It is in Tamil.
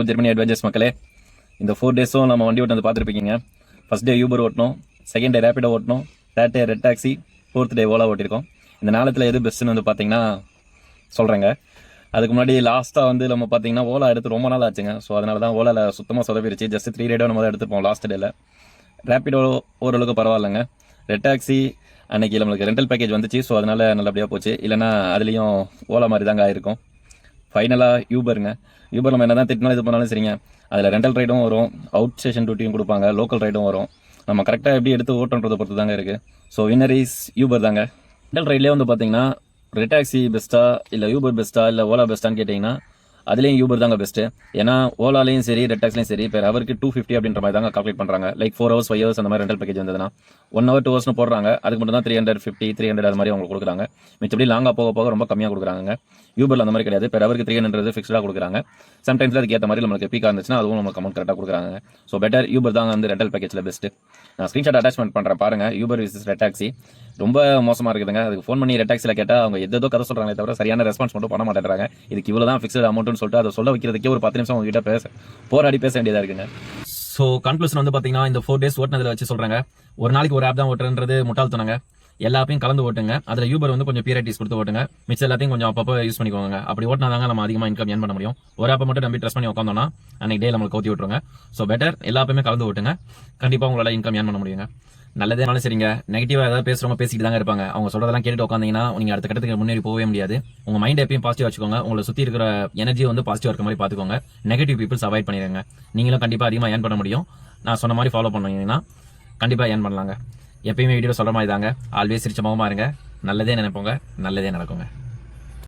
ஜெர்மனி அட்வென்ச்சர்ஸ் மக்களே, இந்த 4 டேஸும் நம்ம வண்டி ஓட்டு வந்து பார்த்துருப்பீங்க. ஃபர்ஸ்ட் டே யூபர் ஓட்டணும், செகண்ட் டே ரேப்பிடோ ஓட்டணும், third day red taxi, fourth day Ola ஓட்டியிருக்கோம். இந்த நாளத்தில் எது பெஸ்ட்டுன்னு வந்து பார்த்தீங்கன்னா சொல்கிறேங்க. அதுக்கு முன்னாடி லாஸ்ட்டாக வந்து நம்ம பார்த்தீங்கன்னா ஓலா எடுத்து ரொம்ப நாள் ஆச்சுங்க. ஸோ அதனால தான் ஓலாவில் சுத்தமாக சொதப்பிடுச்சு. ஜஸ்ட் 3 ரைடோ நம்ம தான் எடுத்துப்போம் லாஸ்ட் டேல. ரேப்பிடோ ஓரளவுக்கு பரவாயில்லைங்க. ரெட் டாக்ஸி அன்னைக்கு நம்மளுக்கு ரெண்டல் பேக்கேஜ் வந்துச்சு. ஸோ அதனால நல்லபடியாக போச்சு. இல்லைனா அதுலேயும் ஓலா மாதிரி தாங்க ஆயிருக்கும். ஃபைனலாக யூபருங்க. யூபர் நம்ம என்ன தான் திட்டினாலும் இது பண்ணாலும் சரிங்க, அதில் ரெண்டல் ரைடும் வரும், அவுட் ஸ்டேஷன் டியூட்டியும் கொடுப்பாங்க, லோக்கல் ரைடும் வரும். நம்ம கரெக்டாக எப்படி எடுத்து ஓட்டுன்றதை பொறுத்து தாங்க இருக்குது. ஸோ வின்னர் இஸ் யூபர் தாங்க. ரெண்டல் ரைட்லேயே வந்து பார்த்தீங்கன்னா ரெட் டாக்ஸி பெஸ்ட்டா இல்லை யூபர் பெஸ்ட்டா இல்லை ஓலா பெஸ்ட்டான்னு கேட்டிங்கன்னா அதுலேயும் யூபர் தாங்க பெஸ்ட்டு. ஏன்னா ஓலாலையும் சரி ரெட் டாக்ஸ்லையும் சரி இப்போ அவருக்கு 250 அப்படின்ற மாதிரி தாங்க கால்குலேட் பண்ணுறாங்க. லைக் 4 hours 5 hours அந்த மாதிரி ரெண்டல் பேக்கேஜ் வந்ததுன்னா 1 hour 2 hours போடுறாங்க. அதுக்கு மட்டும் தான் 350 300 அது மாதிரி அவங்க கொடுக்குறாங்க. மிச்சப்படி லாங்காக போக போக ரொம்ப கம்மியாக கொடுக்குறாங்க. யூபரில் அந்த மாதிரி கிடையாது. இப்போ அவருக்கு 300 ஃபிக்ஸ்டாக கொடுக்குறாங்க. சம்டைம்ஸ் அதுக்கு ஏற்ற மாதிரி நம்மளுக்கு பீக்காக இருந்துச்சுன்னா அதுவும் நமக்கு அமௌண்ட் கரெக்டாக கொடுக்குறாங்க. ஸோ பெட்டர் யூபர் தாங்க வந்து ரெண்டல் பேக்கேஜில் பெஸ்ட்டு. நான் ஸ்க்ரீன்ஷாட் அட்டாச்மெண்ட் பண்ணுறேன் பாருங்கள். யூபர் விசஸ் ரெட் டாக்ஸி ரொம்ப மோசமாக இருக்குதுங்க. அதுக்கு ஃபோன் பண்ணி ரெட் டாக்ஸியில் கேட்டால் அவங்க எதோ கதை சொல்கிறாங்களே தவிர சரியான ரெஸ்பான்ஸ் மட்டும் பண்ண மாட்டேறாங்க. இதுக்கு இவ்வளோ தான் ஃபிக்ஸ்டு அமௌண்ட்னு சொல்லிட்டு அதை சொல்ல வைக்கிறதுக்கே ஒரு 10 நிமிஷம் உங்ககிட்ட போராடி பேச வேண்டியதாக இருக்குங்க. ஸோ கன்க்ளூஷன் வந்து பார்த்தீங்கன்னா இந்த 4 days ஓட்டினதில் வச்சு சொல்கிறாங்க. ஒரு நாளைக்கு ஒரு ஆப் தான் ஓட்டுறது முட்டாள்தனங்க. எல்லாத்தையும் கலந்து ஓட்டுங்க. அதில் யூபர் வந்து கொஞ்சம் பீரியட்டிஸ் கொடுத்து ஓட்டுங்க. மிச்சம் எல்லாத்தையும் கொஞ்சம் அப்பப்போ யூஸ் பண்ணிக்கோங்க. அப்படி ஓட்டினா தாங்க நம்ம அதிகமாக இன்கம் ஏர்ன் பண்ண முடியும். ஒரு ஆப்பை மட்டும் நம்பி ட்ரெஸ் பண்ணி உட்காந்தோம்னா அன்னைக்கு டே நம்மளுக்கு கவுத்தி விட்டுருங்க. ஸோ பெட்டர் எல்லாப்பையுமே கலந்து ஓட்டுங்க. கண்டிப்பாக உங்களால் இன்கம் ஏர்ன் பண்ண முடியுங்க. நல்லதேனாலும் சரிங்க, நெகட்டிவாக ஏதாவது பேசுகிறவங்க பேசிட்டு தாங்க இருப்பாங்க. அவங்க சொல்கிறதெல்லாம் கேட்டுட்டு உட்காந்தீங்கன்னா நீங்கள் அடுத்த கட்டத்துக்கு முன்னேறி போகவே முடியாது. உங்கள் மைண்ட் எப்பயும் பாசிட்டிவ் வச்சுக்கோங்க. உங்களை சுற்றி இருக்கிற எனர்ஜி வந்து பாசிட்டிவாக இருக்க மாதிரி பார்த்துக்கோங்க. நெகட்டிவ் பீப்புள்ஸ் அவாய்ட் பண்ணிடுங்க. நீங்களும் கண்டிப்பாக அதிகமாக ஏர்ன் பண்ண முடியும். நான் சொன்ன மாதிரி ஃபாலோ பண்ணுவீங்கன்னா கண்டிப்பாக ஏர்ன் பண்ணலாங்க. எப்பயுமே வீடியோ சொல்கிற மாதிரி தாங்க. ஆல்வேஸ் சிரிச்ச முகமாக இருங்க. நல்லதே நினைப்போங்க, நல்லதே நடக்குங்க.